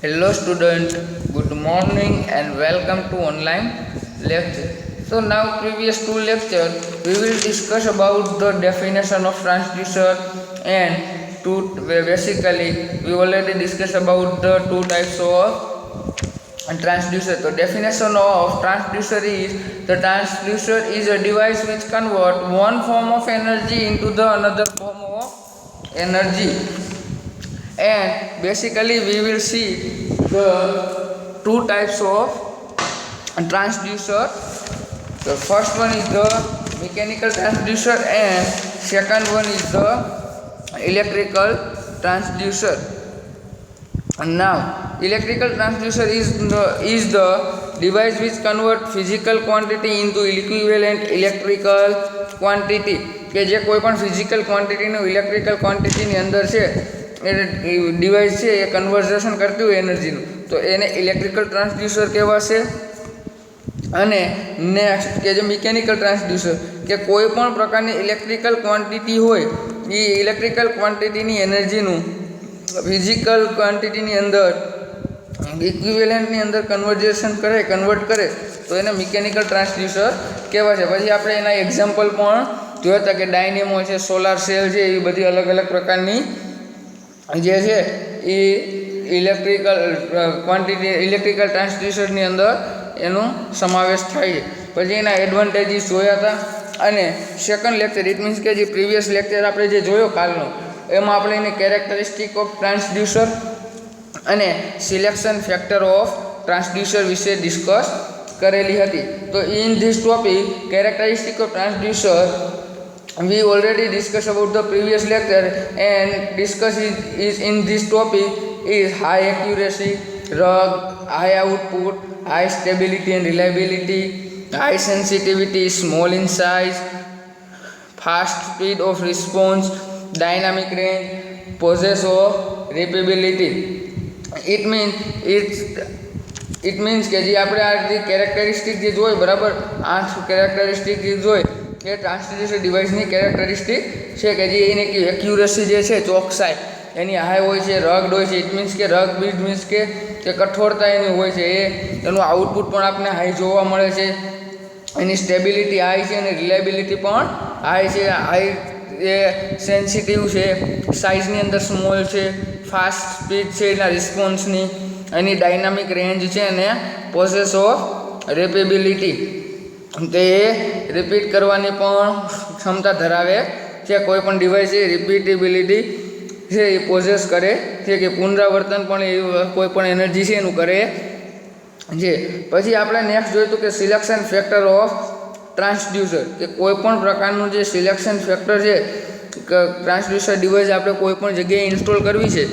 Hello student, good morning and welcome to online lecture. So now previous two lecture we will discuss about the definition of transducer and basically we already discussed about the two types of transducer. The definition of transducer is the transducer is a device which convert one form of energy into the another form of energy. And basically we will see the two types of transducer. The first one is the mechanical transducer and second one is the electrical transducer. And now electrical transducer is the device which convert physical quantity into equivalent electrical quantity કે જે કોઈ પણ physical ક્વોન્ટિટીનું electrical ક્વોન્ટિટીની અંદર છે એ device છે એ conversion કરતી હોય એનર્જીનું, તો એને ઇલેક્ટ્રિકલ ટ્રાન્સડ્યુસર કહેવાશે. અને નેક્સ્ટ કે જે મિકેનિકલ ટ્રાન્સડ્યુસર કે કોઈ પણ પ્રકારની ઇલેક્ટ્રિકલ ક્વોન્ટિટી હોય એ ઇલેક્ટ્રિકલ ક્વોન્ટિટીની એનર્જીનું ફિઝિકલ ક્વોન્ટિટીની અંદર ઇક્વિવેલન્ટની અંદર કન્વર્ટ કરે તો એને મિકેનિકલ ટ્રાન્સડ્યુસર કહેવાશે. પછી આપણે એના એક્ઝામ્પલ પણ જોયા હતા કે ડાયનેમો છે, સોલાર સેલ છે, એવી બધી અલગ અલગ પ્રકારની જે છે એ ઇલેક્ટ્રિકલ ટ્રાન્સડ્યુસરની અંદર એનો સમાવેશ થાય છે. પછી એના એડવાન્ટેજીસ જોયા હતા. અને સેકન્ડ લેક્ચર ઇટ મીન્સ કે જે પ્રીવિયસ લેક્ચર આપણે જે જોયો કાલનો એમાં આપણે એની કેરેક્ટરિસ્ટિક ઓફ ટ્રાન્સડ્યુસર અને સિલેક્શન ફેક્ટર ઓફ ટ્રાન્સડ્યુસર વિશે ડિસ્કસ કરેલી હતી. તો in this topic characteristic of transducer we already discussed about the previous lecture and discuss is in this topic is high accuracy, high output, high stability and reliability, high sensitivity, small in size, fast speed of response, dynamic range, possess of repeatability. It means કે જે આપણે આ જે characteristic જે જોઈ બરાબર 8 characteristic જે જોઈ એ ટ્રાન્સડ્યુસર ડિવાઇસની કેરેક્ટરિસ્ટિક છે કે જે એની એક્યુરસી જે છે, ચોકસાઈ એની હાઈ હોય છે, રગ્ડ હોય છે. ઇટ મીન્સ કે રગ્ડ મીન્સ કે કઠોરતા એની હોય છે, એનું આઉટપુટ પણ આપણને હાઈ જોવા મળે છે. એની સ્ટેબિલિટી હાઈ છે અને રિલાયબિલિટી પણ હાઈ છે. હાઈ એ સેન્સિટિવ છે, સાઇઝની અંદર સ્મોલ છે, ફાસ્ટ સ્પીડ છે એના રિસ્પોન્સની, એની ડાયનામિક રેન્જ છે અને પોસેસ ઓફ રેપેબિલિટી તે રિપીટ કરવાની પણ ક્ષમતા ધરાવે છે. કોઈ પણ ડિવાઇસ એ રિપીટેબિલિટી છે એ પોઝેસ કરે છે કે પુનરાવર્તન પણ એ કોઈ પણ એનર્જી છે એનું કરે છે. પછી આપણે નેક્સ્ટ જોયું કે સિલેક્શન ફેક્ટર ઓફ ટ્રાન્સડ્યુસર કે કોઈ પણ પ્રકારનું જે સિલેક્શન ફેક્ટર છે ટ્રાન્સડ્યુસર ડિવાઇસ આપણે કોઈ પણ જગ્યાએ ઇન્સ્ટોલ કરવી છે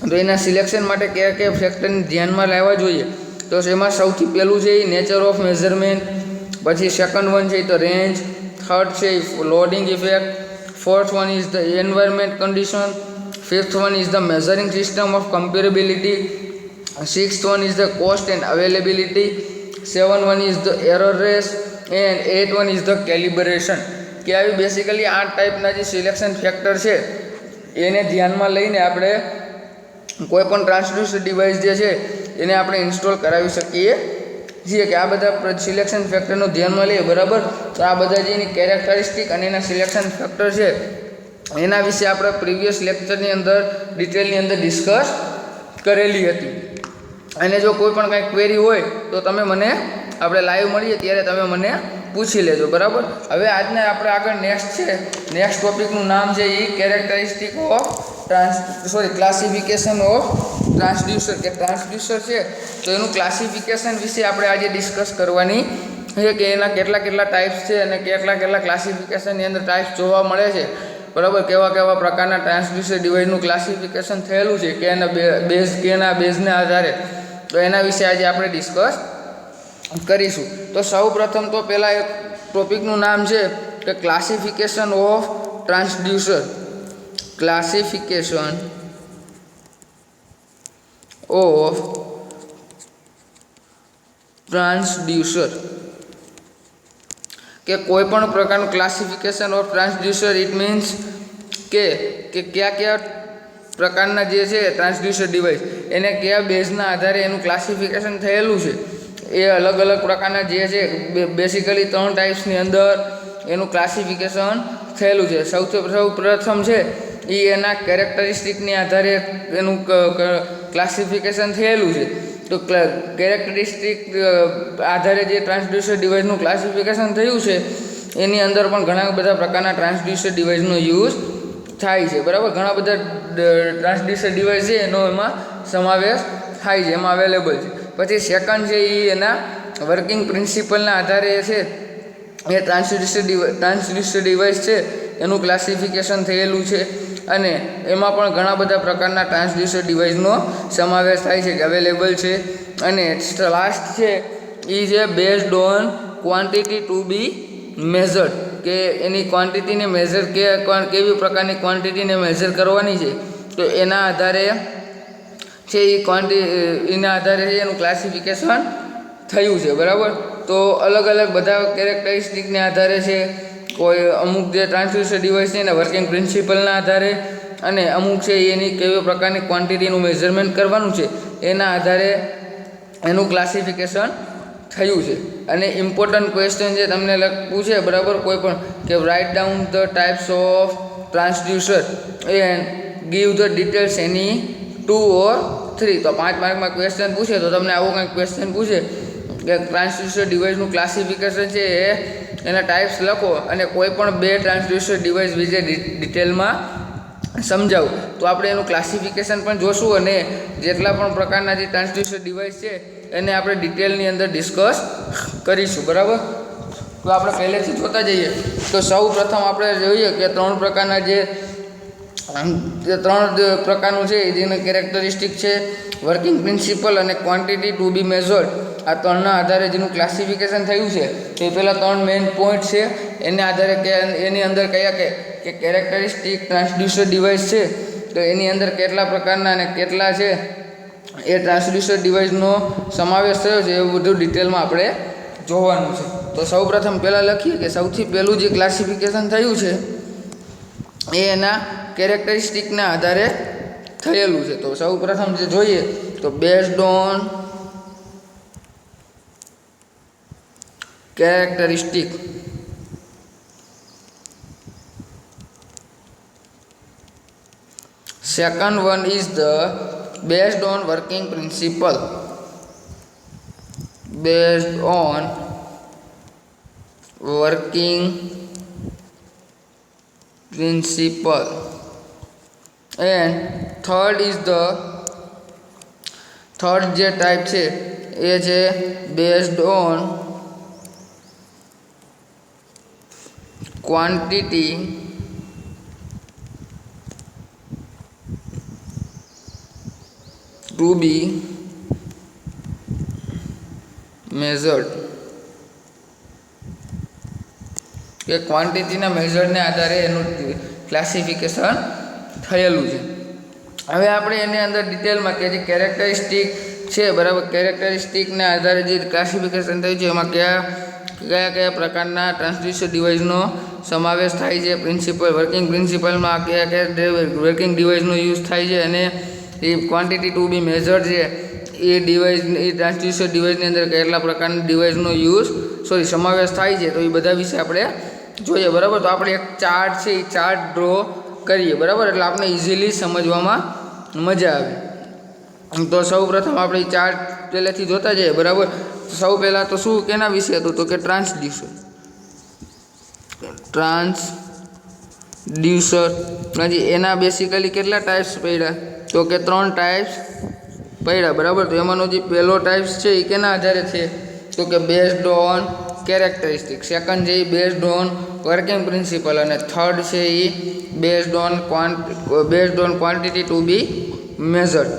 તો એના સિલેક્શન માટે કયા કયા ફેક્ટરને ધ્યાનમાં લાવવા જોઈએ. તો એમાં સૌથી પહેલું છે એ નેચર ઓફ મેઝરમેન્ટ, પછી સેકન્ડ વન છે તો રેન્જ, થર્ડ છે loading effect, fourth one is the environment condition, fifth one is the measuring system of comparability, sixth one is the cost and availability, seven one is the error race and eight one is the calibration. કે આવી basically 8 ટાઈપના જે selection factor છે એને ધ્યાનમાં લઈને આપણે કોઈ પણ ટ્રાન્સડ્યુસર ડિવાઇસ જે છે એને આપણે ઇન્સ્ટોલ કરાવી શકીએ છીએ. કે આ બધા સિલેક્શન ફેક્ટરનું ધ્યાનમાં લઈએ બરાબર. તો આ બધા જે એની કેરેક્ટરિસ્ટિક અને એના સિલેક્શન ફેક્ટર છે એના વિશે આપણે પ્રીવિયસ લેક્ચરની અંદર ડિટેલની અંદર ડિસ્કસ કરેલી હતી. અને જો કોઈ પણ કાંઈ ક્વેરી હોય તો તમે મને આપણે લાઈવ મળીએ ત્યારે તમે મને પૂછી લેજો બરાબર. હવે આજના આપણે આગળ નેક્સ્ટ ટોપિકનું નામ છે એ characteristic of classification of transducer. કે ટ્રાન્સડ્યુસર છે તો એનું ક્લાસિફિકેશન વિશે આપણે આજે ડિસ્કસ કરવાની છે કે એના કેટલા ટાઈપ્સ છે અને કેટલા ક્લાસિફિકેશનની અંદર ટાઈપ્સ જોવા મળે છે બરાબર. કેવા પ્રકારના ટ્રાન્સડ્યુસર ડિવાઇસનું ક્લાસિફિકેશન થયેલું છે કે એના બેઝના આધારે. તો એના વિશે આજે આપણે ડિસ્કસ કરીશું. તો સૌ પ્રથમ તો પહેલાં એક ટોપિકનું નામ છે કે classification of transducer. Classification of transducer કે કોઈ પણ પ્રકારનું classification of transducer it means કે કયા પ્રકારના જે છે ટ્રાન્સડ્યુસર ડિવાઇસ એને કયા બેઝના આધારે એનું ક્લાસિફિકેશન થયેલું છે એ અલગ અલગ પ્રકારના જે છે બેસિકલી 3 ટાઈપ્સની અંદર એનું ક્લાસિફિકેશન થયેલું છે. સૌ પ્રથમ છે એ એના કેરેક્ટરિસ્ટિકની આધારે એનું ક્લાસિફિકેશન થયેલું છે. તો કેરેક્ટરિસ્ટિક આધારે જે ટ્રાન્સડ્યુસર ડિવાઇસનું ક્લાસિફિકેશન થયું છે એની અંદર પણ ઘણા બધા પ્રકારના ટ્રાન્સડ્યુસર ડિવાઇસનો યુઝ થાય છે. બરાબર, ઘણા બધા ટ્રાન્સડ્યુસર ડિવાઇસ છે એનો એમાં સમાવેશ થાય છે, એમાં અવેલેબલ છે. પછી સેકન્ડ છે એ એના વર્કિંગ પ્રિન્સિપલના આધારે છે એ ટ્રાન્સડ્યુસર ડિવાઇસ છે એનું ક્લાસિફિકેશન થયેલું છે અને એમાં પણ ઘણા બધા પ્રકારના ટ્રાન્સડ્યુસર ડિવાઇસનો સમાવેશ થાય છે કે અવેલેબલ છે. અને લાસ્ટ છે એ છે based on quantity to be measured, કે એની ક્વોન્ટિટીને મેઝર કેવી પ્રકારની ક્વોન્ટિટીને મેઝર કરવાની છે તો એના આધારે છે એના આધારે એનું ક્લાસિફિકેશન થયું છે. બરાબર, તો અલગ અલગ બધા કેરેક્ટરિસ્ટિકને આધારે છે કોઈ અમુક જે ટ્રાન્સડ્યુસર ડિવાઇસ છે એના વર્કિંગ પ્રિન્સિપલના આધારે અને અમુક છે એની કેવી પ્રકારની ક્વોન્ટિટીનું મેઝરમેન્ટ કરવાનું છે એના આધારે એનું ક્લાસિફિકેશન થયું છે. અને ઇમ્પોર્ટન્ટ ક્વેશ્ચન જે તમને પૂછે બરાબર કોઈ પણ કે write down the types of transducer and give the details any 2 or 3, તો 5 માર્કમાં ક્વેશ્ચન પૂછે તો તમને આવો કંઈક ક્વેશ્ચન પૂછે કે ટ્રાન્સડ્યુસર ડિવાઇસનું ક્લાસિફિકેશન છે એના ટાઈપ્સ લખો અને કોઈ પણ 2 ટ્રાન્સડ્યુસર ડિવાઇસ વિશે ડિટેલમાં સમજાવું, તો આપણે એનું ક્લાસિફિકેશન પણ જોશું અને જેટલા પણ પ્રકારના જે ટ્રાન્સડ્યુસર ડિવાઇસ છે એને આપણે ડિટેલની અંદર ડિસ્કસ કરીશું. બરાબર, તો આપણે પહેલેથી જોતા જઈએ તો સૌ પ્રથમ આપણે જોઈએ કે 3 પ્રકારના જે 3 પ્રકારનું છે જેના કેરેક્ટરિસ્ટિક છે, વર્કિંગ પ્રિન્સિપલ અને ક્વોન્ટિટી ટુ બી મેઝર્ડ, આ 3ના આધારે જેનું ક્લાસિફિકેશન થયું છે તો એ પહેલાં 3 મેઇન પોઈન્ટ છે એના આધારે કે એની અંદર કયા કે કેરેક્ટરિસ્ટિક ટ્રાન્સડ્યુસર ડિવાઇસ છે તો એની અંદર કેટલા પ્રકારના અને કેટલા છે એ ટ્રાન્સડ્યુસર ડિવાઇસનો સમાવેશ થયો છે એવું બધું ડિટેલમાં આપણે જોવાનું છે. તો સૌપ્રથમ પહેલાં લખીએ કે સૌથી પહેલું જે ક્લાસિફિકેશન થયું છે એ એના કેરેક્ટરિસ્ટિકના આધારે થયેલું છે. તો સૌપ્રથમ જે જોઈએ તો based on characteristic, second one is the based on working principle, based on working principle, and third is the third જે ટાઈપ છે એ છે based on quantity to be measured, કે ક્વોન્ટિટીના મેઝર્ડને આધારે એનું ક્લાસિફિકેશન થયેલું છે. હવે આપણે એની અંદર ડિટેલમાં કે જે કેરેક્ટરિસ્ટિક છે બરાબર, કેરેક્ટરિસ્ટિકના આધારે જે ક્લાસિફિકેશન થયું છે એમાં કયા પ્રકારના ટ્રાન્સડ્યુસર ડિવાઇસનો સમાવેશ થાય છે, પ્રિન્સિપલ વર્કિંગ પ્રિન્સિપલમાં કયા વર્કિંગ ડિવાઇસનો યુઝ થાય છે અને એ ક્વોન્ટિટી ટુ બી મેઝર્ડ છે એ ડિવાઇસ એ ટ્રાન્સડ્યુસર ડિવાઇસની અંદર કેટલા પ્રકારના ડિવાઇસનો સમાવેશ થાય છે તો એ બધા વિશે આપણે જોઈએ. બરાબર, તો આપણે એક ચાર્ટ છે એ ચાર્ટ ડ્રો કરીએ. બરાબર, એટલે આપણે ઇઝીલી સમજવામાં મજા આવે. તો સૌ પ્રથમ આપણે ચાર્ટ પહેલેથી જોતા જઈએ. બરાબર, સૌ પહેલાં તો શું કેના વિશે હતું તો કે ટ્રાન્સડ્યુસર હજી એના બેસિકલી કેટલા ટાઈપ્સ પડ્યા તો કે 3 ટાઈપ્સ પડ્યા. બરાબર, તો એમાંનો જે પહેલો ટાઈપ્સ છે એ કેના આધારે છે તો કે બેઝડ ઓન કેરેક્ટરિસ્ટિક, સેકન્ડ છે એ બેઝડ ઓન વર્કિંગ પ્રિન્સિપલ અને થર્ડ છે એ based on quantity to be measured.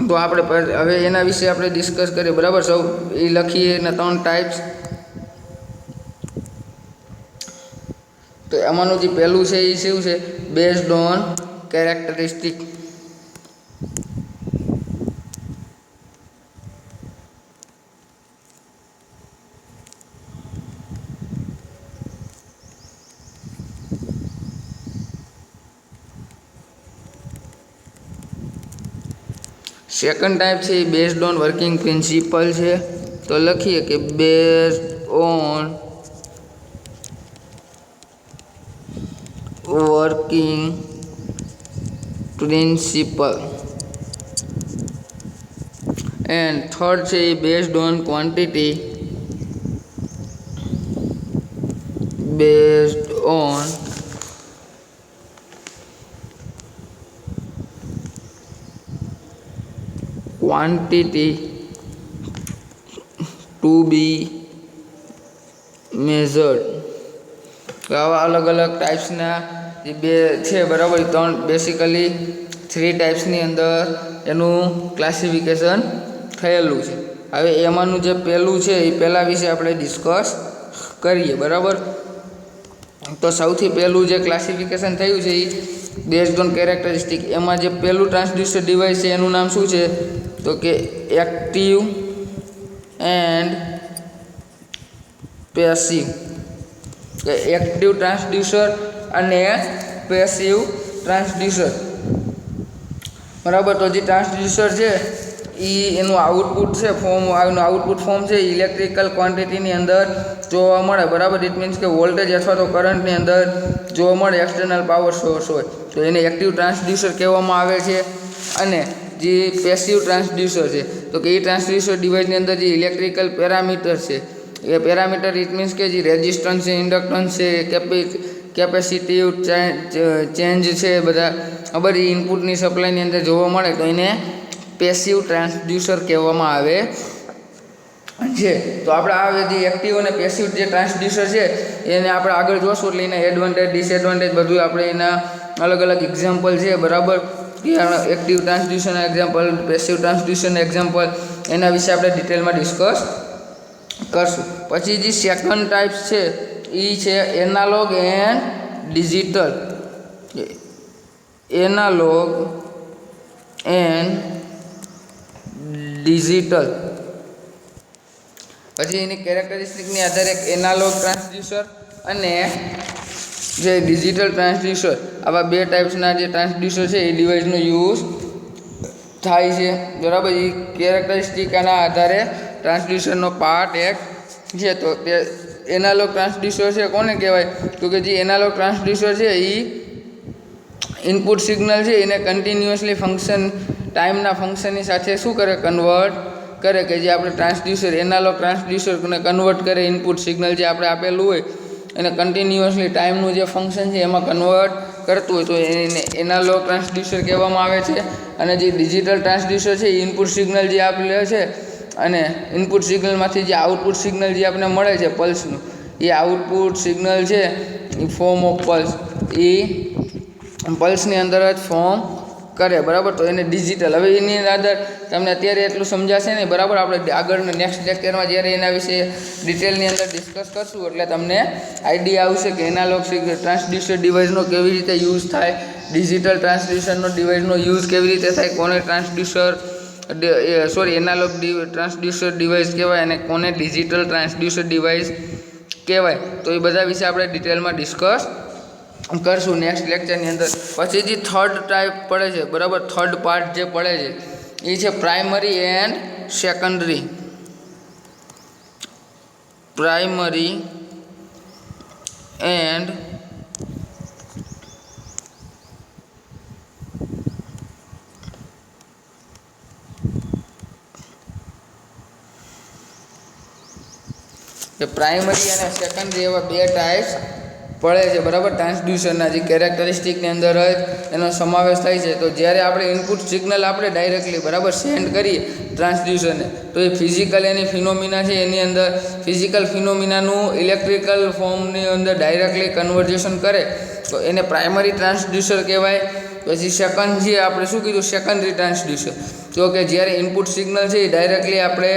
તો આપણે હવે એના વિશે આપણે ડિસ્કસ કરીએ. બરાબર, સૌ એ લખીએ એના 3 ટાઈપ્સ. તો એમાંનું જે પહેલું છે એ શું છે based on characteristic. Second type છે એ બેઝડ ઓન વર્કિંગ પ્રિન્સિપલ છે, તો લખીએ કે based on working principle. And third છે એ based on quantity, based on quantity to be measured. આવા અલગ અલગ ટાઈપ્સના જે બે છે બરાબર, ત્રણ બેસિકલી 3 ટાઈપ્સની અંદર એનું ક્લાસિફિકેશન થયેલું છે. હવે એમાંનું જે પહેલું છે એ પહેલાં વિશે આપણે ડિસ્કસ કરીએ બરાબર. તો સૌથી પહેલું જે ક્લાસિફિકેશન થયું છે એ બેઝડ ઓન કેરેક્ટરિસ્ટિક. એમાં જે પહેલું ટ્રાન્સડ્યુસર ડિવાઇસ છે એનું નામ શું છે, તો કે active and passive. Active transducer અને પેસિવ ટ્રાન્સડ્યુસર બરાબર. તો જે ટ્રાન્સડ્યુસર છે એ એનું આઉટપુટ છે ફોર્મ, આઉટપુટ ફોર્મ છે ઇલેક્ટ્રિકલ ક્વોન્ટિટીની અંદર જોવા મળે બરાબર. ઇટ મીન્સ કે વોલ્ટેજ અથવા તો કરંટની અંદર જોવા મળે, એક્સટર્નલ પાવર સોર્સ હોય તો એને એક્ટિવ ટ્રાન્સડ્યુસર કહેવામાં આવે છે. અને જે પેસિવ ટ્રાન્સડ્યુસર છે તો કે એ ટ્રાન્સડ્યુસર ડિવાઇસની અંદર જે ઇલેક્ટ્રિકલ પેરામીટર છે એ પેરામીટર ઇટ મીન્સ કે જે રેઝિસ્ટન્સ છે, ઇન્ડક્ટન્સ છે, કેપેસિટિવ ચેન્જ છે, બધા બધી ઇનપુટની સપ્લાયની અંદર જોવા મળે તો એને પેસિવ ટ્રાન્સડ્યુસર કહેવામાં આવે છે. તો આપણે આ જે એક્ટિવ અને પેસિવ જે ટ્રાન્સડ્યુસર છે એને આપણે આગળ જોશું એટલે એના એડવાન્ટેજ ડિસએડવાન્ટેજ બધું આપણે એના અલગ અલગ એક્ઝામ્પલ છે બરાબર. એક્ટિવ ટ્રાન્સડ્યુસરના એક્ઝામ્પલ, પેસિવ ટ્રાન્સડ્યુસરના એક્ઝામ્પલ, એના વિશે આપણે ડિટેલમાં ડિસ્કસ કરશું. પછી જે સેકન્ડ ટાઈપ છે એ છે analogue and digital. Analogue and digital. પછી એની કેરેક્ટરિસ્ટિકની આધારે એક એનાલોગ ટ્રાન્સડ્યુસર અને જે ડિજિટલ ટ્રાન્સડ્યુસર, આવા બે ટાઈપ્સના જે ટ્રાન્સડ્યુસર છે એ ડિવાઇસનો યુઝ થાય છે બરાબર. એ કેરેક્ટરિસ્ટિકના આધારે ટ્રાન્સડ્યુસરનો પાર્ટ એક છે. તો તે એનાલોગ ટ્રાન્સડ્યુસર છે કોને કહેવાય, તો કે જે એનાલોગ ટ્રાન્સડ્યુસર છે એ ઇનપુટ સિગ્નલ છે એને કન્ટિન્યુઅસલી ફંક્શન, ટાઈમના ફંક્શનની સાથે શું કરે, કન્વર્ટ કરે. કે જે આપણે ટ્રાન્સડ્યુસર, એનાલોગ ટ્રાન્સડ્યુસરને કન્વર્ટ કરે, ઇનપુટ સિગ્નલ જે આપણે આપેલું હોય એને કન્ટિન્યુઅસલી ટાઈમનું જે ફંક્શન છે એમાં કન્વર્ટ કરતું હોય તો એને એનાલોગ ટ્રાન્સડ્યુસર કહેવામાં આવે છે. અને જે ડિજિટલ ટ્રાન્સડ્યુસર છે એ ઇનપુટ સિગ્નલ જે આપણે છે અને ઇનપુટ સિગ્નલમાંથી જે આઉટપુટ સિગ્નલ જે આપણે મળે છે પલ્સનું, એ આઉટપુટ સિગ્નલ છે એ ફોર્મ ઓફ પલ્સ, એ પલ્સની અંદર જ ફોર્મ કરે બરાબર. તો એને ડિજિટલ. હવે એની અંદર તમને અત્યારે એટલું સમજાશે નહીં બરાબર. આપણે આગળના નેક્સ્ટ લેક્ચરમાં જ્યારે એના વિશે ડિટેલની અંદર ડિસ્કસ કરશું એટલે તમને આઈડિયા આવશે કે એનાલોગ ટ્રાન્સડ્યુસર ડિવાઇસનો કેવી રીતે યુઝ થાય, ડિજિટલ ટ્રાન્સડ્યુસરનો ડિવાઇસનો યુઝ કેવી રીતે થાય, કોને એનાલોગ ટ્રાન્સડ્યુસર ડિવાઇસ કહેવાય અને કોને ડિજિટલ ટ્રાન્સડ્યુસર ડિવાઇસ કહેવાય. તો એ બધા વિશે આપણે ડિટેલમાં ડિસ્કસ કરશું નેક્સ્ટ લેક્ચરની અંદર. પછી જે થર્ડ ટાઈપ પડે છે બરાબર, થર્ડ પાર્ટ જે પડે છે એ છે primary and secondary. Primary and primary અને સેકન્ડરી એવા બે ટાઈપ્સ પડે છે બરાબર. ટ્રાન્સડ્યુસરના જે કેરેક્ટરિસ્ટિકની અંદર જ એનો સમાવેશ થાય છે. તો જ્યારે આપણે ઇનપુટ સિગ્નલ આપણે ડાયરેક્ટલી બરાબર સેન્ડ કરીએ ટ્રાન્સડ્યુસરને તો એ ફિઝિકલ એની ફિનોમિના છે એની અંદર ફિઝિકલ ફિનોમિનાનું ઇલેક્ટ્રિકલ ફોર્મની અંદર ડાયરેક્ટલી કન્વર્ઝેશન કરે તો એને પ્રાઇમરી ટ્રાન્સડ્યુસર કહેવાય. પછી સેકન્ડ જે આપણે શું કીધું, સેકન્ડરી ટ્રાન્સડ્યુસર. તો કે જ્યારે ઇનપુટ સિગ્નલ છે એ ડાયરેક્ટલી આપણે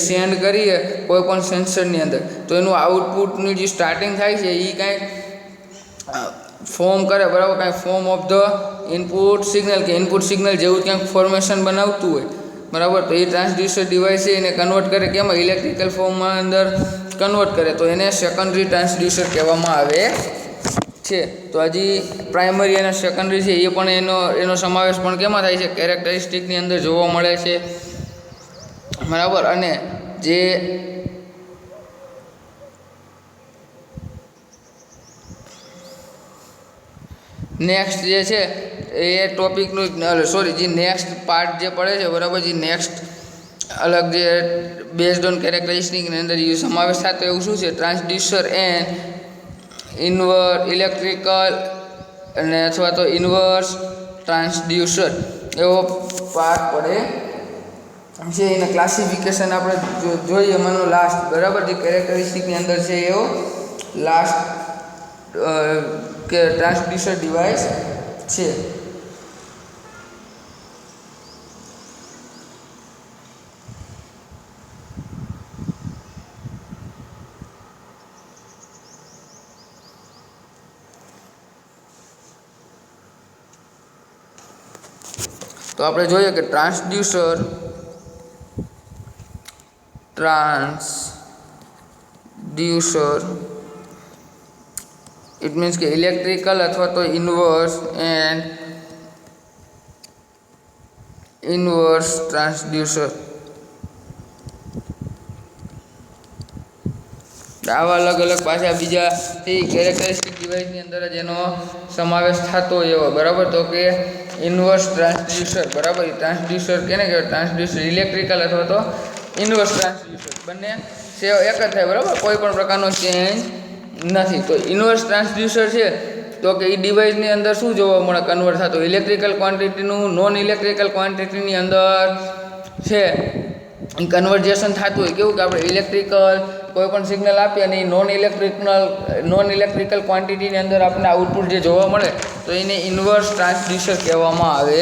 સેન્ડ કરીએ કોઈ પણ સેન્સરની અંદર તો એનું આઉટપુટની જે સ્ટાર્ટિંગ થાય છે એ કાંઈક ફોર્મ કરે બરાબર, કાંઈ form of the input signal કે ઇનપુટ સિગ્નલ જેવું ક્યાંક ફોર્મેશન બનાવતું હોય બરાબર. તો એ ટ્રાન્સડ્યુસર ડિવાઇસ છે એને કન્વર્ટ કરે કેમાં, ઇલેક્ટ્રિકલ ફોર્મમાં અંદર કન્વર્ટ કરે તો એને સેકન્ડરી ટ્રાન્સડ્યુસર કહેવામાં આવે છે. તો હજી પ્રાઇમરી અને સેકન્ડરી છે એ પણ એનો સમાવેશ પણ કેમાં થાય છે? કેરેક્ટરિસ્ટિકની અંદર જોવા મળે છે, બરાબર. અને જે નેક્સ્ટ જે છે એ ટોપિકનું જે નેક્સ્ટ પાર્ટ જે પડે છે, બરાબર, જે નેક્સ્ટ અલગ જે બેઝડ ઓન કેરેક્ટરિસ્ટિકની અંદર એ સમાવેશ થતો એવું શું છે? ટ્રાન્સડ્યુસર એન્ડ ઇલેક્ટ્રિકલ અને અથવા તો ઇન્વર્સ ટ્રાન્સડ્યુસર એવો પાર્ટ પડે છે. એના ક્લાસિફિકેશન આપણે જોઈએ એમાંનો લાસ્ટ, બરાબર, જે કેરેક્ટરિસ્ટિકની અંદર છે એવો લાસ્ટ કે ટ્રાન્સડ્યુસર ડિવાઇસ છે. તો આપણે જોઈએ કે ટ્રાન્સડ્યુસર ઇટ મીન્સ કે ઇલેક્ટ્રિકલ અથવા તો ઇન્વર્સ ટ્રાન્સડ્યુસર, આવા અલગ અલગ પાછા બીજા કેરેક્ટરિસ્ટિક ડિવાઇસની અંદર જ એનો સમાવેશ થતો હોય એવો, બરાબર. તો કે ઇન્વર્સ ટ્રાન્સડ્યુસર, બરાબર. ટ્રાન્સડ્યુસર કેને કહેવાય? ટ્રાન્સડ્યુસર ઇલેક્ટ્રિકલ અથવા તો ઇન્વર્સ ટ્રાન્સડ્યુસર બંને સેવ એક જ થાય, બરાબર, કોઈ પણ પ્રકારનો ચેન્જ નથી. તો ઇન્વર્સ ટ્રાન્સડ્યુસર છે તો કે એ ડિવાઇસની અંદર શું જોવા મળે? કન્વર્ટ થતું ઇલેક્ટ્રિકલ ક્વોન્ટિટીનું નોન ઇલેક્ટ્રિકલ ક્વોન્ટિટીની અંદર છે કન્વર્જેશન થતું હોય. કેવું કે આપણે ઇલેક્ટ્રિકલ કોઈ પણ સિગ્નલ આપીએ અને નોન ઇલેક્ટ્રિકલ ક્વોન્ટિટીની અંદર આપણને આઉટપુટ જે જોવા મળે તો એને ઇન્વર્સ ટ્રાન્સડ્યુસર કહેવામાં આવે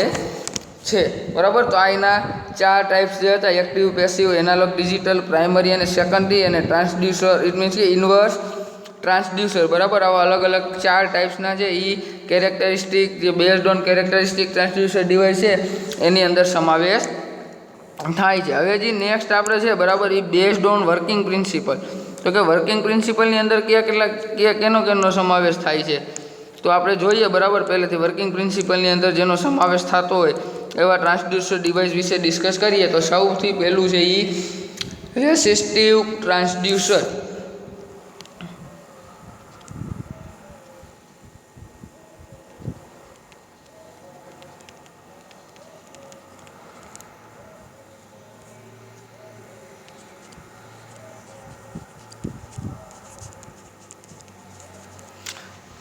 છે, બરાબર. તો આ એના 4 ટાઈપ્સ જે હતા: active, passive, analogue, digital, primary અને સેકન્ડરી, અને ટ્રાન્સડ્યુસર ઇટ મીન્સ કે ઇન્વર્સ ટ્રાન્સડ્યુસર, બરાબર. આવા અલગ અલગ 4 ટાઈપ્સના છે એ કેરેક્ટરિસ્ટિક જે based on characteristic transducer device છે એની અંદર સમાવેશ થાય છે. હવે જે નેક્સ્ટ આપણે છે, બરાબર, એ બેઝડ ઓન વર્કિંગ પ્રિન્સિપલ. તો કે વર્કિંગ પ્રિન્સિપલની અંદર કેનો સમાવેશ થાય છે? તો આપણે જોઈએ, બરાબર, પહેલેથી વર્કિંગ પ્રિન્સિપલની અંદર જેનો સમાવેશ થતો હોય એવા ટ્રાન્સડ્યુસર ડિવાઇસ વિશે ડિસ્કસ કરીએ તો સૌથી પહેલું છે એ રેસિસ્ટિવ ટ્રાન્સડ્યુસર.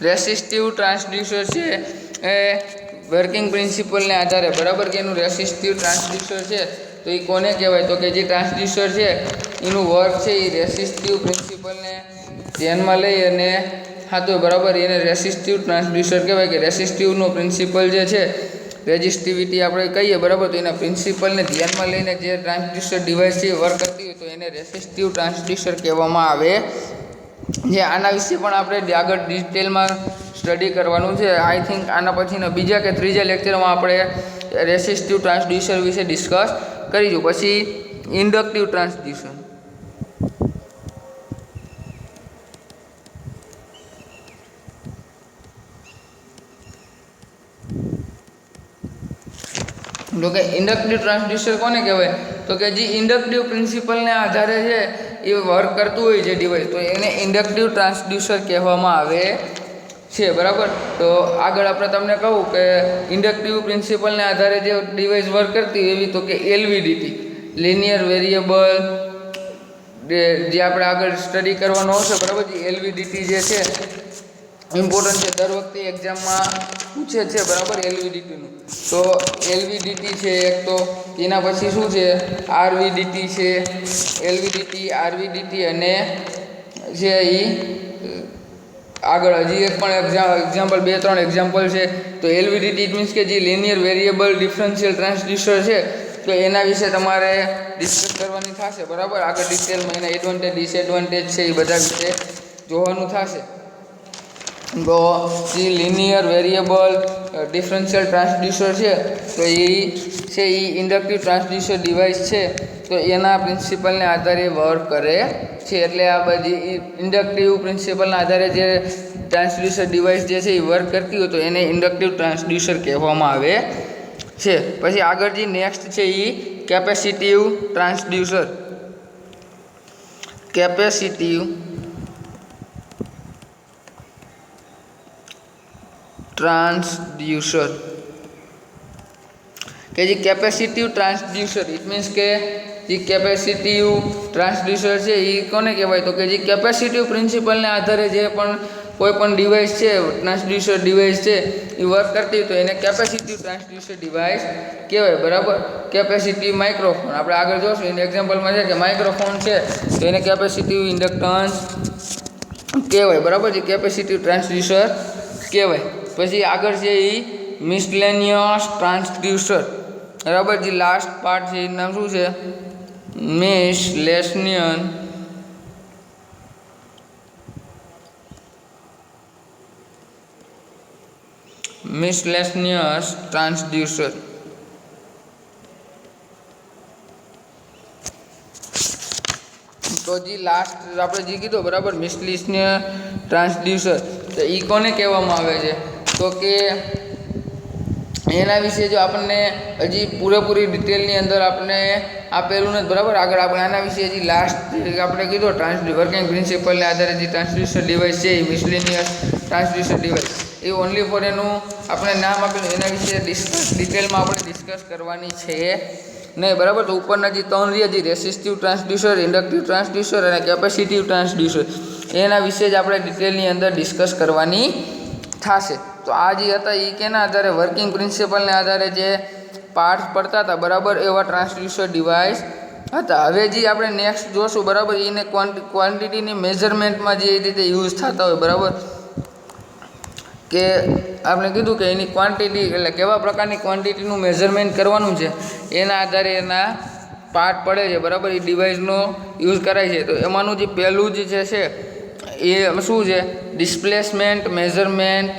રેસિસ્ટિવ ટ્રાન્સડ્યુસર છે એ વર્કિંગ પ્રિન્સિપલને આધારે, બરાબર, કે એનું રેસિસ્ટિવ ટ્રાન્સડ્યુસર છે તો એ કોને કહેવાય? તો કે જે ટ્રાન્સડ્યુસર છે એનું વર્ક છે એ રેસિસ્ટિવ પ્રિન્સિપલને ધ્યાનમાં લઈ અને થતું, બરાબર, એને રેસિસ્ટિવ ટ્રાન્સડ્યુસર કહેવાય. કે રેસિસ્ટિવનો પ્રિન્સિપલ જે છે, રેઝિસ્ટિવિટી આપણે કહીએ, બરાબર, તો એના પ્રિન્સિપલને ધ્યાનમાં લઈને જે ટ્રાન્સડ્યુસર ડિવાઇસ છે વર્ક કરતી હોય તો એને રેસિસ્ટિવ ટ્રાન્સડ્યુસર કહેવામાં આવે જે આના વિશે પણ આપણે આગળ ડિટેલમાં સ્ટડી કરવાનું છે. આઈ થિંક આના પછીના બીજા કે ત્રીજા લેક્ચરમાં આપણે રેસિસ્ટિવ ટ્રાન્સડ્યુસર વિશે ડિસ્કસ કરીશું. પછી ઇન્ડક્ટિવ ટ્રાન્સડ્યુસર. તો કે ઇન્ડક્ટિવ ટ્રાન્સડ્યુસર કોને કહેવાય? તો કે જે ઇન્ડક્ટિવ પ્રિન્સિપલને આધારે છે એ વર્ક કરતું હોય છે ડિવાઇસ, તો એને ઇન્ડક્ટિવ ટ્રાન્સડ્યુસર કહેવામાં આવે છે, બરાબર. તો આગળ આપણે તમને કહું કે ઇન્ડક્ટિવ પ્રિન્સિપલને આધારે જે ડિવાઇસ વર્ક કરતી હોય એવી તો કે એલવીડીટી, લિનિયર વેરિયેબલ, જે આપણે આગળ સ્ટડી કરવાનો આવશે, બરાબર. જે એલવીડીટી જે છે ઇમ્પોર્ટન્ટ છે, દર વખતે એક્ઝામમાં પૂછે છે, બરાબર, એલવીડીટીનું. તો એલવીડીટી છે એક, તો એના પછી શું છે? આરવીડીટી છે, એલવીડીટી, આરવીડીટી અને જે એ આગળ હજી એક પણ એક્ઝામ્પલ 2-3 એક્ઝામ્પલ છે. તો એલવીડીટી મીન્સ કે જે લિનિયર વેરિયેબલ ડિફરન્શિયલ ટ્રાન્સડ્યુસર છે તો એના વિશે તમારે ડિસ્કસ કરવાની થશે, બરાબર. આગળ ડિટેલમાં એના એડવાન્ટેજ ડિસએડવાન્ટેજ છે એ બધા વિશે જોવાનું થશે. તો જે લિનિયર વેરિયેબલ ડિફરન્શિયલ ટ્રાન્સડ્યુસર છે તો એ ઇન્ડક્ટિવ ટ્રાન્સડ્યુસર ડિવાઇસ છે તો એના પ્રિન્સિપલને આધારે વર્ક કરે છે. એટલે આ બધી ઇન્ડક્ટિવ પ્રિન્સિપલના આધારે જે ટ્રાન્સડ્યુસર ડિવાઇસ જે છે એ વર્ક કરતી હોય તો એને ઇન્ડક્ટિવ ટ્રાન્સડ્યુસર કહેવામાં આવે છે. પછી આગળ જે નેક્સ્ટ છે એ કેપેસિટિવ ટ્રાન્સડ્યુસર. કેપેસિટિવ ટ્રાન્સડ્યુસર કે જે કેપેસિટિવ ટ્રાન્સડ્યુસર ઇટ મીન્સ કે જે કેપેસિટિવ ટ્રાન્સડ્યુસર છે એ કોને કહેવાય તો કે જે કેપેસિટિવ પ્રિન્સિપલને આધારે જે પણ કોઈ પણ ડિવાઇસ છે ટ્રાન્સડ્યુસર ડિવાઇસ છે એ વર્ક કરતી હોય તો એને કેપેસિટિવ ટ્રાન્સડ્યુસર ડિવાઇસ કહેવાય. બરાબર. કેપેસિટિવ માઇક્રોફોન આપણે આગળ જોશું એનું એક્ઝામ્પલમાં છે કે માઇક્રોફોન છે તો એને કેપેસિટિવ ઇન્ડક્ટન્સ કહેવાય. બરાબર. જે કેપેસિટિવ ટ્રાન્સડ્યુસર કહેવાય. પછી આગળ છે એ મિસલેનિયસ ટ્રાન્સડ્યુસર. બરાબર. જે લાસ્ટ પાર્ટ છે એનું નામ શું છે? મિસલેનિયસ ટ્રાન્સડ્યુસર. તો જે લાસ્ટ આપણે જે કીધું બરાબર મિસલેનિયસ ટ્રાન્સડ્યુસર તો એ કોને કહેવામાં આવે છે તો કે એના વિશે જો આપણને હજી પૂરેપૂરી ડિટેલની અંદર આપણે આપેલું નથી. બરાબર. આગળ આપણે આના વિશે હજી લાસ્ટ આપણે કીધું વર્કિંગ પ્રિન્સિપલને આધારે જે ટ્રાન્સડ્યુસર ડિવાઇસ છે એ મિસલેનિયસ transducer device A only for એનું આપણે નામ આપેલું એના વિશે ડિટેલમાં આપણે ડિસ્કસ કરવાની છે નહીં. બરાબર. તો ઉપરના જે ત્રણ રહ્યા જે રેસિસ્ટિવ ટ્રાન્સડ્યુસર, ઇન્ડક્ટિવ ટ્રાન્સડ્યુસર અને કેપેસિટિવ ટ્રાન્સડ્યુસર એના વિશે જ આપણે ડિટેલની અંદર ડિસ્કસ કરવાની થશે. તો આ જે હતા એ કેના આધારે વર્કિંગ પ્રિન્સિપલને આધારે જે પાર્ટ્સ પડતા હતા બરાબર એવા ટ્રાન્સડ્યુસર ડિવાઇસ હતા. હવે જે આપણે નેક્સ્ટ જોશું બરાબર એને ક્વોન્ટિટીની મેઝરમેન્ટમાં જે રીતે યુઝ થતા હોય બરાબર કે આપણે કીધું કે એની ક્વોન્ટિટી એટલે કેવા પ્રકારની ક્વોન્ટિટીનું મેઝરમેન્ટ કરવાનું છે એના આધારે એના પાર્ટ પડે છે. બરાબર. એ ડિવાઇસનો યુઝ કરાય છે. તો એમાંનું જે પહેલું જ છે એ શું છે? Displacement measurement.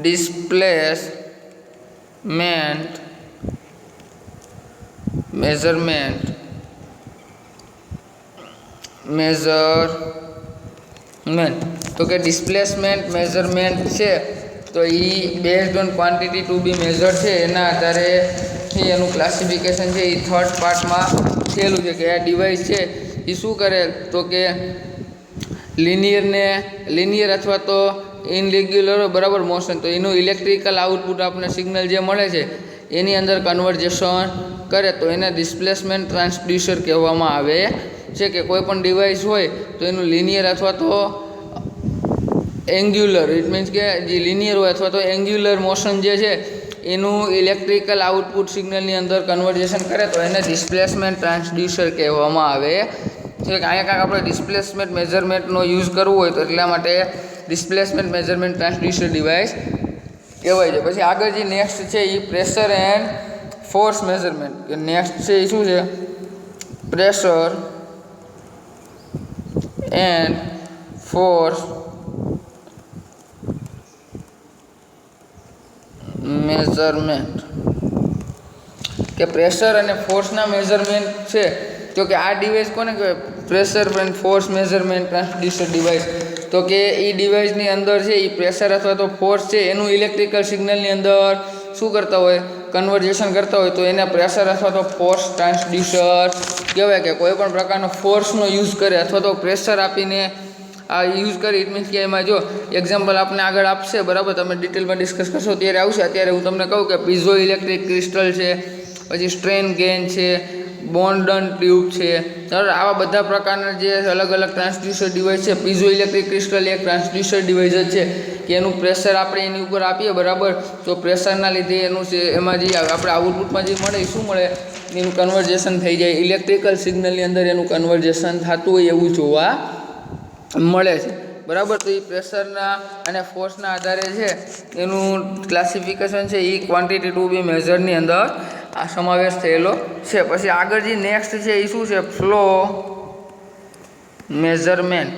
ડિસ્પ્લેસમેન્ટ મેઝરમેન્ટ તો કે ડિસ્પ્લેસમેન્ટ મેઝરમેન્ટ છે તો એ based on quantity to be measure છે એના આધારે એનું ક્લાસિફિકેશન છે એ થર્ડ પાર્ટમાં થયેલું છે કે આ ડિવાઇસ છે એ શું કરે તો કે લિનિયર અથવા તો ઇનરેગ્યુલર બરાબર મોશન તો એનું ઇલેક્ટ્રિકલ આઉટપુટ આપણને સિગ્નલ જે મળે છે એની અંદર કન્વર્ઝેશન કરે તો એને ડિસ્પ્લેસમેન્ટ ટ્રાન્સડ્યુસર કહેવામાં આવે છે. કે કોઈ પણ ડિવાઇસ હોય તો એનું લિનિયર અથવા તો એંગ્યુલર ઇટ મીન્સ કે જે લિનિયર હોય અથવા તો એંગ્યુલર મોશન જે છે એનું ઇલેક્ટ્રિકલ આઉટપુટ સિગ્નલની અંદર કન્વર્ઝેશન કરે તો એને ડિસ્પ્લેસમેન્ટ ટ્રાન્સડ્યુસર કહેવામાં આવે છે. અહીંયા કાંઈક આપણે ડિસ્પ્લેસમેન્ટ મેઝરમેન્ટનો યુઝ કરવો હોય તો એટલા માટે ડિસ્પ્લેસમેન્ટ મેઝરમેન્ટ ટ્રાન્સડ્યુસર ડિવાઇસ કહેવાય છે. પછી આગળ જે નેક્સ્ટ છે એ પ્રેશર એન્ડ ફોર્સ મેઝરમેન્ટ કે નેક્સ્ટ છે એ શું છે? પ્રેશર એન્ડ ફોર્સ મેઝરમેન્ટ કે પ્રેશર અને ફોર્સના મેઝરમેન્ટ છે તો કે આ ડિવાઇસ કોને કહેવાય? Pressure and force measurement transducer device. તો કે એ ડિવાઇસની અંદર છે એ પ્રેશર અથવા તો ફોર્સ છે એનું ઇલેક્ટ્રિકલ સિગ્નલની અંદર શું કરતા હોય? કન્વર્ઝેશન કરતા હોય તો એને પ્રેશર અથવા તો ફોર્સ ટ્રાન્સડ્યુસર કહેવાય. કે કોઈ પણ પ્રકારનો ફોર્સનો યુઝ કરે અથવા તો પ્રેશર આપીને આ યુઝ કરી ઇટ મીન્સ કે એમાં જો એક્ઝામ્પલ આપણે આગળ આપશે બરાબર તમે ડિટેલમાં ડિસ્કસ કરશો ત્યારે આવશે. અત્યારે હું તમને કહું કે પીઝો ઇલેક્ટ્રિક ક્રિસ્ટલ છે, પછી સ્ટ્રેન ગેન છે, બોન્ડન ટ્યુબ છે, બરાબર. આવા બધા પ્રકારના જે અલગ અલગ ટ્રાન્સડ્યુસર ડિવાઇસ છે. પીઝો ઇલેક્ટ્રિક ક્રિસ્ટલ એક ટ્રાન્સડ્યુસર ડિવાઇસ જ છે કે એનું પ્રેશર આપણે એની ઉપર આપીએ બરાબર તો પ્રેશરના લીધે એનું છે એમાં જે આપણે આઉટપુટમાં જે મળે એ શું મળે? એનું કન્વર્ઝેશન થઈ જાય. ઇલેક્ટ્રિકલ સિગ્નલની અંદર એનું કન્વર્ઝેશન થતું હોય એવું જોવા મળે છે બરાબર. તો એ પ્રેશરના અને ફોર્સના આધારે છે એનું ક્લાસિફિકેશન છે એ ક્વોન્ટિટી ટુ બી મેઝરની અંદર આ સમાવેશ થયેલો છે. પછી આગળ જે નેક્સ્ટ છે એ શું છે? ફ્લો મેઝરમેન્ટ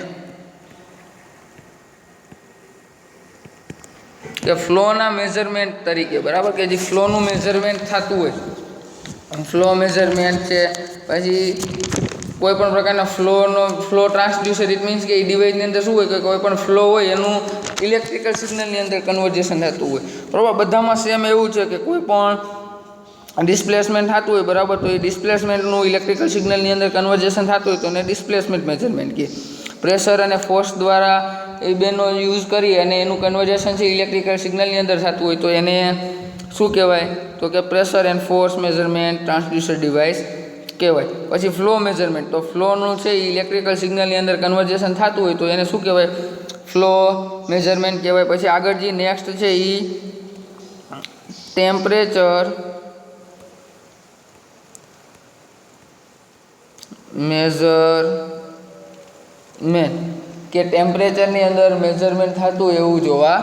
કે ફ્લોના મેઝરમેન્ટ તરીકે, બરાબર, કે જે ફ્લોનું મેઝરમેન્ટ થતું હોય, ફ્લો મેઝરમેન્ટ છે. પછી કોઈ પણ પ્રકારના ફ્લો ટ્રાન્સડ્યુસર, ઇટ મીન્સ કે એ ડિવાઇસની અંદર શું હોય કે કોઈ પણ ફ્લો હોય એનું ઇલેક્ટ્રિકલ સિગ્નલની અંદર કન્વર્ઝેશન થતું હોય, બરાબર. બધામાં સેમ એવું છે કે કોઈ પણ ડિસ્પ્લેસમેન્ટ થતું હોય, બરાબર, તો એ ડિસ્પ્લેસમેન્ટનું ઇલેક્ટ્રિકલ સિગ્નલની અંદર કન્વર્ઝેશન થતું હોય તો એને ડિસ્પ્લેસમેન્ટ મેઝરમેન્ટ કહે. પ્રેશર અને ફોર્સ દ્વારા એ બેનો યુઝ કરી અને એનું કન્વર્ઝેશન છે ઇલેક્ટ્રિકલ સિગ્નલની અંદર થતું હોય તો એને શું કહેવાય તો કે pressure and force measurement transducer device કહેવાય. પછી ફ્લો મેઝરમેન્ટ, તો ફ્લોનું છે એ ઇલેક્ટ્રિકલ સિગ્નલની અંદર કન્વર્ઝેશન થતું હોય તો એને શું કહેવાય, ફ્લો મેઝરમેન્ટ કહેવાય. પછી આગળ જે નેક્સ્ટ છે એ ટેમ્પરેચર મેઝરમેન્ટ, કે ટેમ્પરેચરની અંદર મેઝરમેન્ટ થતું એવું જોવા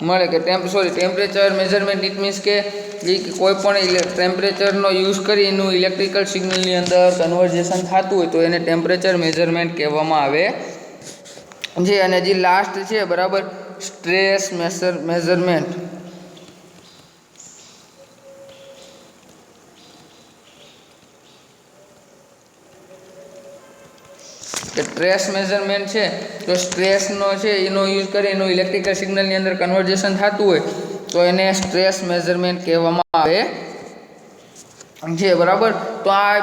મળે કે ટેમ્પરેચર મેઝરમેન્ટ, ઇટ મીન્સ કે કોઈ પણ ટેમ્પરેચરનો યુઝ કરી એનું ઇલેક્ટ્રિકલ સિગ્નલની અંદર કન્વર્ઝેશન થતું હોય તો એને ટેમ્પરેચર મેઝરમેન્ટ કહેવામાં આવે છે. અને જે લાસ્ટ છે, બરાબર, સ્ટ્રેસ મેઝરમેન્ટ, કે સ્ટ્રેસ મેઝરમેન્ટ છે તો સ્ટ્રેસનો છે એનો યુઝ કરી એનું ઇલેક્ટ્રિકલ સિગ્નલની અંદર કન્વર્ઝેશન થતું હોય તો એને સ્ટ્રેસ મેઝરમેન્ટ કહેવામાં આવે છે, બરાબર. તો આ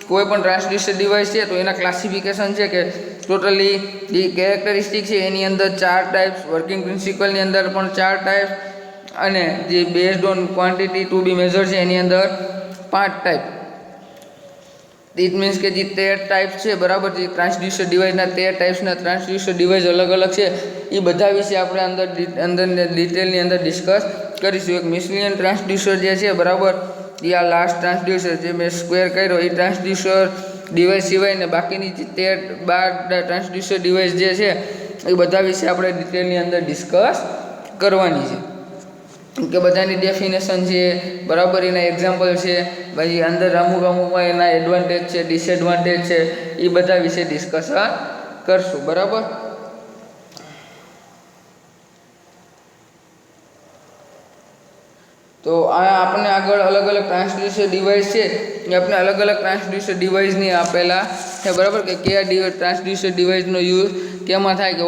કોઈ પણ ટ્રાન્સડ્યુસર ડિવાઇસ છે તો એના ક્લાસિફિકેશન છે કે ટોટલી જે કેરેક્ટરિસ્ટિક છે એની અંદર 4 ટાઈપ્સ, વર્કિંગ પ્રિન્સિપલની અંદર પણ 4 ટાઈપ્સ, અને જે based on quantity to be measure છે એની અંદર 5 ટાઈપ. ઇટ મીન્સ કે જે 13 ટાઈપ્સ છે, બરાબર, જે ટ્રાન્સડ્યુસર ડિવાઇસના 13 ટાઈપ્સના ટ્રાન્સડ્યુસર ડિવાઇસ અલગ અલગ છે એ બધા વિશે આપણે ડિટેલની અંદર ડિસ્કસ કરીશું. એક મિસલિનિયસ ટ્રાન્સડ્યુસર જે છે, બરાબર, એ આ લાસ્ટ ટ્રાન્સડ્યુસર જે મેં સ્ક્વેર કર્યો એ ટ્રાન્સડ્યુસર ડિવાઇસ સિવાયને બાકીની જે 12 ટ્રાન્સડ્યુસર ડિવાઇસ જે છે એ બધા વિશે આપણે ડિટેલની અંદર ડિસ્કસ કરવાની છે કે બધાની ડેફિનેશન છે, બરાબર, એના એક્ઝામ્પલ છે, પછી અંદર અમુકમાં એના એડવાન્ટેજ છે, ડિસએડવાન્ટેજ છે, એ બધા વિશે ડિસ્કશન કરશું, બરાબર. તો આ આપણે આગળ અલગ અલગ ટ્રાન્સડ્યુસર ડિવાઇસ છે એ આપણે અલગ અલગ ટ્રાન્સડ્યુસર ડિવાઇસની આપેલા છે, બરાબર, કે કયા ટ્રાન્સડ્યુસર ડિવાઇસનો યુઝ કેમાં થાય, કે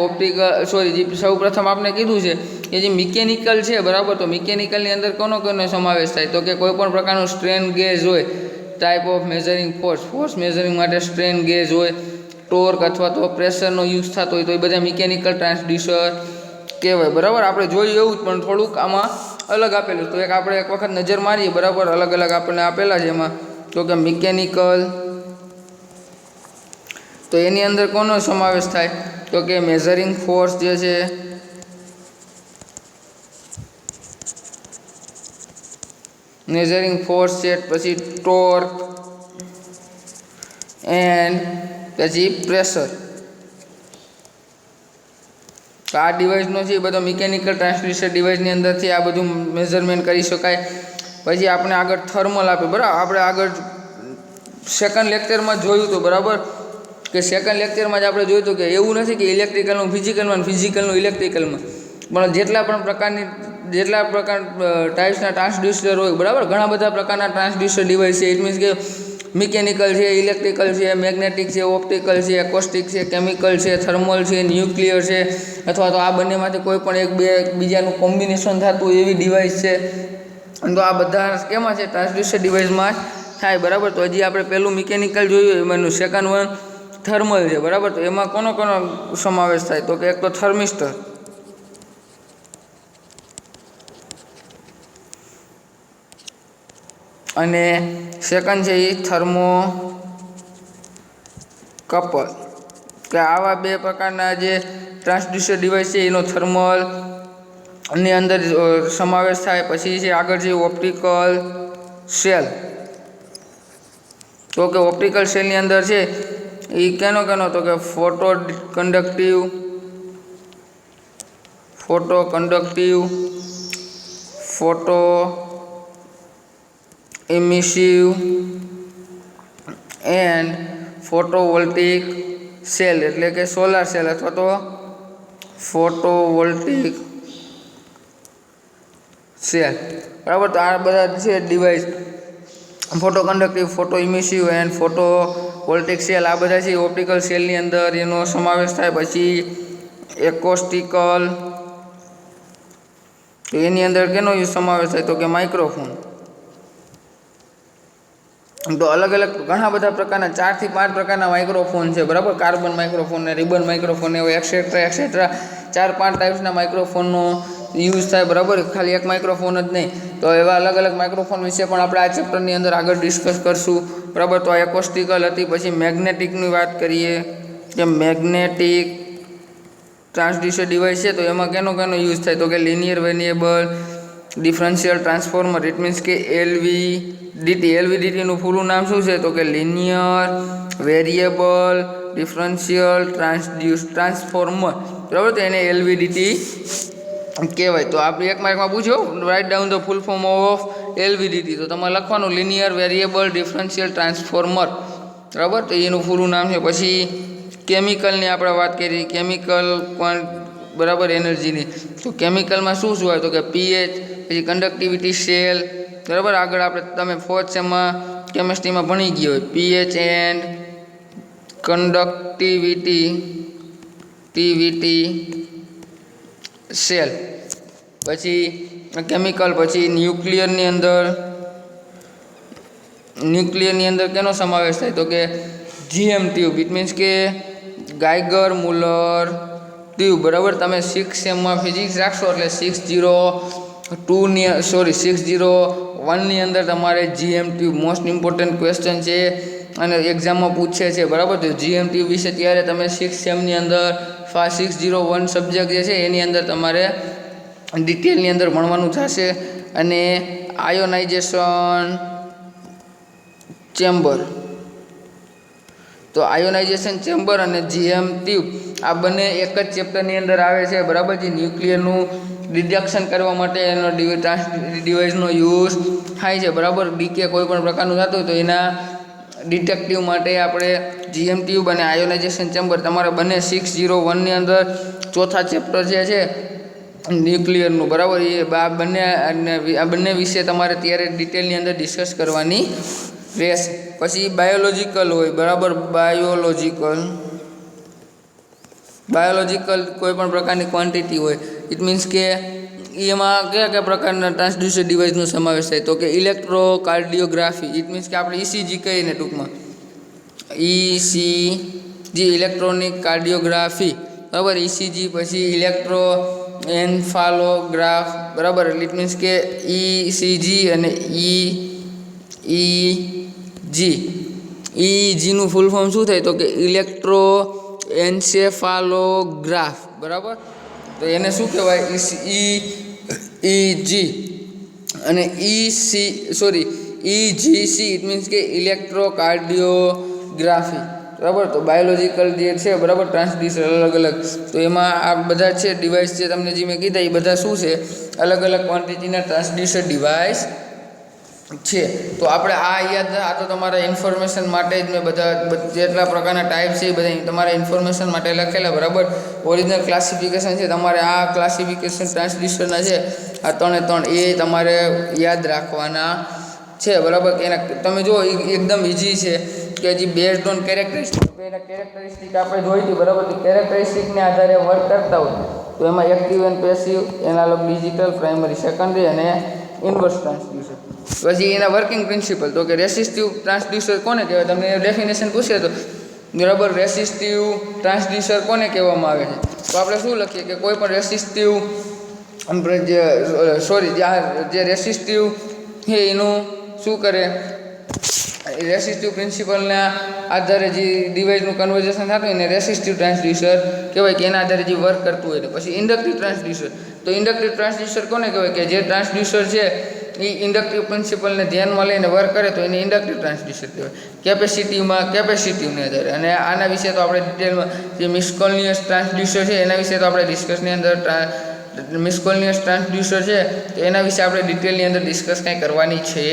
જે સૌ પ્રથમ આપણે કીધું છે કે જે મિકેનિકલ છે, બરાબર, તો મિકેનિકલની અંદર કોનો સમાવેશ થાય તો કે કોઈ પણ પ્રકારનું સ્ટ્રેન ગેજ હોય, type of measuring force measuring માટે સ્ટ્રેન ગેજ હોય, ટોર્ક અથવા તો પ્રેશરનો યુઝ થતો હોય તો એ બધા મિકેનિકલ ટ્રાન્સડ્યુસર કહેવાય, બરાબર. આપણે જોયું એવું જ પણ થોડુંક આમાં અલગ આપેલું, તો આપણે એક વખત નજર મારીએ, બરાબર, અલગ અલગ આપણને આપેલા છે એમાં. તો કે મિકેનિકલ, તો એની અંદર કોનો સમાવેશ થાય તો કે મેઝરિંગ ફોર્સ જે છે, મેઝરિંગ ફોર્સ છે, પછી ટોર્ક એન્ડ પછી પ્રેશર. તો આ ડિવાઇસનો છે એ બધો મિકેનિકલ ટ્રાન્સડ્યુસર ડિવાઇસની અંદરથી આ બધું મેઝરમેન્ટ કરી શકાય. પછી આપણે આગળ થર્મલ આપે, બરાબર, આપણે આગળ સેકન્ડ લેક્ચરમાં જોયું હતું, બરાબર, કે સેકન્ડ લેક્ચરમાં જ આપણે જોયું હતું કે એવું નથી કે ઇલેક્ટ્રિકલનું ફિઝિકલમાં, ફિઝિકલનું ઇલેક્ટ્રિકલમાં, પણ જેટલા પ્રકાર ટાઈપ્સના ટ્રાન્સડ્યુસર હોય, બરાબર, ઘણા બધા પ્રકારના ટ્રાન્સડ્યુસર ડિવાઇસ છે. ઇટ મીન્સ કે મિકેનિકલ છે, ઇલેક્ટ્રિકલ છે, મેગ્નેટિક છે, ઓપ્ટિકલ છે, એકોસ્ટિક છે, કેમિકલ છે, થર્મલ છે, ન્યુક્લિયર છે, અથવા તો આ બંનેમાંથી કોઈ પણ બીજાનું કોમ્બિનેશન થતું એવી ડિવાઇસ છે. તો આ બધા કેમાં છે, ટ્રાન્સડ્યુસર ડિવાઇસમાં થાય, બરાબર. તો હજી આપણે પહેલું મિકેનિકલ જોયું, એમાંનું સેકન્ડ વન થર્મલ છે, બરાબર. તો એમાં કોનો સમાવેશ થાય તો કે એક તો થર્મિસ્ટર, અને સેકન્ડ છે એ થર્મોકપલ, કે આવા બે પ્રકારના જે ટ્રાન્સડ્યુસર ડિવાઇસ છે એનો થર્મલ ની અંદર સમાવેશ થાય. પછી છે આગળ છે ઓપ્ટિકલ સેલ, તો કે ઓપ્ટિકલ સેલની અંદર છે એ કેનો તો કે ફોટો ઇમિસિવ એન્ડ ફોટોવોલ્ટિક સેલ એટલે કે સોલાર સેલ અથવા તો ફોટોવોલ્ટિક સેલ, બરાબર. તો આ બધા છે device, photo conductive, photo emissive and photo voltaic cell, આ બધા છે ઓપ્ટિકલ સેલની અંદર એનો સમાવેશ થાય. પછી એકોસ્ટિકલ, તો એની અંદર કેનો સમાવેશ થાય તો કે માઇક્રોફોન. તો અલગ અલગ ઘણા બધા પ્રકારના 4 થી 5 પ્રકારના માઇક્રોફોન છે, બરાબર. કાર્બન માઇક્રોફોન ને રિબન માઇક્રોફોન એવો એક્સેટ્રા 4-5 ટાઈપ્સના માઇક્રોફોનનો યુઝ થાય, બરાબર. ખાલી એક માઇક્રોફોન જ નહીં. તો એવા અલગ અલગ માઇક્રોફોન વિશે પણ આપણે આ ચેપ્ટરની અંદર આગળ ડિસ્કસ કરશું, બરાબર. તો આ એકોસ્ટિકલ હતી. પછી મેગ્નેટિકની વાત કરીએ કે મેગ્નેટિક ટ્રાન્સડ્યુસર ડિવાઇસ છે, તો એમાં કેનો યુઝ થાય તો કે linear variable differential transformer. It means કે એલવીડીટી. એલવીડીટીનું પૂરું નામ શું છે તો કે લિનિયર વેરિયેબલ ડિફરન્શિયલ ટ્રાન્સફોર્મર, બરાબર. તો એને એલવીડીટી કહેવાય. તો આપણે એક માર્કમાં પૂછો, write down the full form of LVDT, તો તમારે લખવાનું લિનિયર વેરિયેબલ ડિફરન્શિયલ ટ્રાન્સફોર્મર, બરાબર. તો એનું પૂરું નામ છે. પછી કેમિકલની આપણે વાત કરી, કેમિકલ બરાબર એનર્જીની. તો કેમિકલમાં શું હોય તો કે પીએચ, પછી કન્ડક્ટિવિટી સેલ, બરાબર. આગળ આપણે તમે 4th સેમમાં કેમિસ્ટ્રીમાં ભણી ગયો હોય પીએચ એન્ડ કન્ડક્ટિવિટી સેલ. પછી કેમિકલ, પછી ન્યુક્લિયરની અંદર કેનો સમાવેશ થાય તો કે જીએમ ટ્યુબ. ઇટ મીન્સ કે ગાઈગર મુલર ટ્યુબ, બરાબર. તમે 6th સેમમાં ફિઝિક્સ રાખશો એટલે 601ની અંદર તમારે GM tube most important question છે અને એક્ઝામમાં પૂછે છે, બરાબર. તો જીએમ ટ્યુબ વિશે ત્યારે તમે 6th સેમની અંદર 601 સબ્જેક્ટ જે છે એની અંદર તમારે ડિટેલની અંદર ભણવાનું થશે. અને આયોનાઇઝેશન ચેમ્બર, તો આયોનાઇઝેશન ચેમ્બર અને જીએમ ટ્યુબ આ બંને એક જ ચેપ્ટરની અંદર આવે છે, બરાબર. જે ન્યુક્લિયરનું ડિડક્શન કરવા માટે એનો ડિવાઇસનો યુઝ થાય છે, બરાબર. ડીકે કોઈ પણ પ્રકારનું થતું હોય તો એના ડિટેક્ટિવ માટે આપણે જીએમ ટ્યુબ અને આયોનાઇઝેશન ચેમ્બર તમારે બંને 601ની અંદર ચોથા ચેપ્ટર જે છે ન્યુક્લિયરનું, બરાબર. એ આ બંને વિશે તમારે ત્યારે ડિટેલની અંદર ડિસ્કસ કરવાની રહેશે. પછી બાયોલોજિકલ હોય, બરાબર. બાયોલોજિકલ કોઈ પણ પ્રકારની ક્વોન્ટિટી હોય. ઇટ મીન્સ કે એમાં કયા પ્રકારના ટ્રાન્સડ્યુસર ડિવાઇસનો સમાવેશ થાય તો કે ઇલેક્ટ્રોકાર્ડિયોગ્રાફી. ઇટ મીન્સ કે આપણે ઇસીજી કહીએ ને ટૂંકમાં, ઇસીજી ઇલેક્ટ્રોનિક કાર્ડિયોગ્રાફી, બરાબર. ઇસીજી, પછી ઇલેક્ટ્રો એન્ફાલોગ્રાફ, બરાબર. ઇટ મીન્સ કે ઇસીજી અને ઇજીનું ફૂલ ફોર્મ શું થાય તો કે ઇલેક્ટ્રો એન્સેફાલોગ્રાફ, બરાબર. તો એને શું કહેવાય ઇજી અને ઇજીસી. ઇટ મીન્સ કે ઇલેક્ટ્રોકાર્ડિયોગ્રાફી, બરાબર. તો બાયોલોજિકલ જે છે, બરાબર, ટ્રાન્સડ્યુસર અલગ અલગ, તો એમાં આ બધા છે ડિવાઇસ છે તમને જે મેં કીધા એ બધા શું છે અલગ અલગ ક્વોન્ટિટીના ટ્રાન્સડ્યુસર ડિવાઇસ છે. તો આપણે આ તો તમારા ઇન્ફોર્મેશન માટે જ મેં બધા જેટલા પ્રકારના ટાઈપ છે એ બધા તમારા ઇન્ફોર્મેશન માટે લખેલા, બરાબર. ઓરિજિનલ ક્લાસિફિકેશન છે તમારે આ ક્લાસિફિકેશન ટ્રાન્સડ્યુસરના છે આ 3 એ તમારે યાદ રાખવાના છે, બરાબર. કે એના તમે જો એકદમ ઇઝી છે કે હજી બેઝડ ઓન કેરેક્ટરિસ્ટિક આપણે જોઈ હતી, બરાબર. તો કેરેક્ટરિસ્ટિકને આધારે વર્ક કરતા હોય તો એમાં active and passive, analogue digital, primary, secondary અને ઇન્વર્સ ટ્રાન્સડ્યુસર. પછી એના વર્કિંગ પ્રિન્સિપલ તો કે રેસિસ્ટિવ ટ્રાન્સડ્યુસર કોને કહેવાય, તમને ડેફિનેશન પૂછે તો, બરાબર. રેસિસ્ટિવ ટ્રાન્સડ્યુસર કોને કહેવામાં આવે છે તો આપણે શું લખીએ કે કોઈ પણ રેસિસ્ટિવ જે રેસિસ્ટિવ છે એનું શું કરે, રેસિસ્ટિવ પ્રિન્સિપલના આધારે જે ડિવાઇસનું કન્વર્ઝેશન થતું હોય ને રેસિસ્ટિવ ટ્રાન્સડ્યુસર કહેવાય કે એના આધારે જે વર્ક કરતું હોય. પછી ઇન્ડક્ટિવ ટ્રાન્સડ્યુસર, તો ઇન્ડક્ટિવ ટ્રાન્સડ્યુસર કોને કહેવાય કે જે ટ્રાન્સડ્યુસર છે એ ઇન્ડક્ટિવ પ્રિન્સિપલને ધ્યાનમાં લઈને વર્ક કરે તો એને ઇન્ડક્ટિવ ટ્રાન્સડ્યુસર કહેવાય. કેપેસિટીવને આધારે. અને આના વિશે તો આપણે ડિટેલમાં જે મિસકોલિનિયસ ટ્રાન્સડ્યુસર છે એના વિશે તો આપણે ડિસ્કસની અંદર મિસકોલિનિયસ ટ્રાન્સડ્યુસર છે તો એના વિશે આપણે ડિટેલની અંદર ડિસ્કસ કંઈ કરવાની છે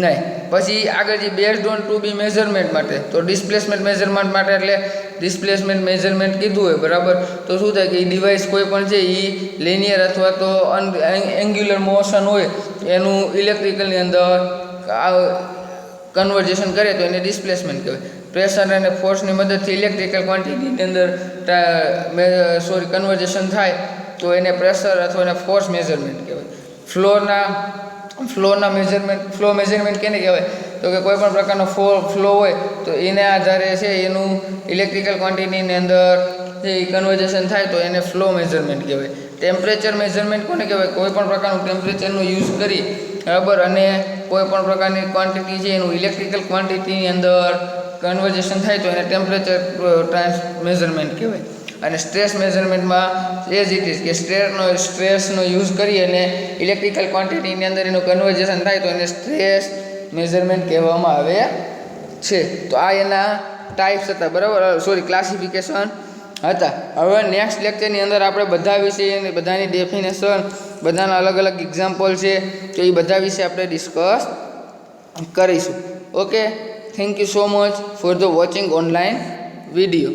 નહીં. પછી આગળ જે based on to be measurement માટે, તો ડિસ્પ્લેસમેન્ટ મેઝરમેન્ટ માટે એટલે ડિસ્પ્લેસમેન્ટ મેઝરમેન્ટ કીધું હોય બરાબર, તો શું થાય કે એ ડિવાઇસ કોઈ પણ છે એ લિનિયર અથવા તો એંગ્યુલર મોશન હોય એનું ઇલેક્ટ્રિકલની અંદર કન્વર્ઝેશન કરે તો એને ડિસ્પ્લેસમેન્ટ કહેવાય. પ્રેશર અને ફોર્સની મદદથી ઇલેક્ટ્રિકલ ક્વોન્ટિટીની અંદર કન્વર્ઝેશન થાય તો એને પ્રેશર અથવા એને ફોર્સ મેઝરમેન્ટ કહેવાય. ફ્લો મેઝરમેન્ટ કેને કહેવાય તો કે કોઈ પણ પ્રકારનો ફ્લો હોય તો એને આધારે છે એનું ઇલેક્ટ્રિકલ ક્વોન્ટિટીની અંદર જે કન્વર્ઝેશન થાય તો એને ફ્લો મેઝરમેન્ટ કહેવાય. ટેમ્પરેચર મેઝરમેન્ટ કોને કહેવાય? કોઈ પણ પ્રકારનું ટેમ્પરેચરનો યુઝ કરી બરાબર અને કોઈ પણ પ્રકારની ક્વોન્ટિટી છે એનું ઇલેક્ટ્રિકલ ક્વોન્ટિટીની અંદર કન્વર્ઝેશન થાય તો એને ટેમ્પરેચર મેઝરમેન્ટ કહેવાય. અને સ્ટ્રેસ મેઝરમેન્ટમાં એ જ ઇટ ઇઝ કે સ્ટ્રેસનો યુઝ કરી અને ઇલેક્ટ્રિકલ ક્વોન્ટિટીની અંદર એનું કન્વર્ઝેશન થાય તો એને સ્ટ્રેસ મેઝરમેન્ટ કહેવામાં આવે છે. તો આ એના ટાઈપ્સ હતા બરાબર, ક્લાસિફિકેશન હતા. હવે નેક્સ્ટ લેક્ચરની અંદર આપણે બધા વિશે બધાની ડેફિનેશન, બધાના અલગ અલગ એક્ઝામ્પલ છે તો એ બધા વિશે આપણે ડિસ્કસ કરીશું. Okay, thank you so much for the watching online video.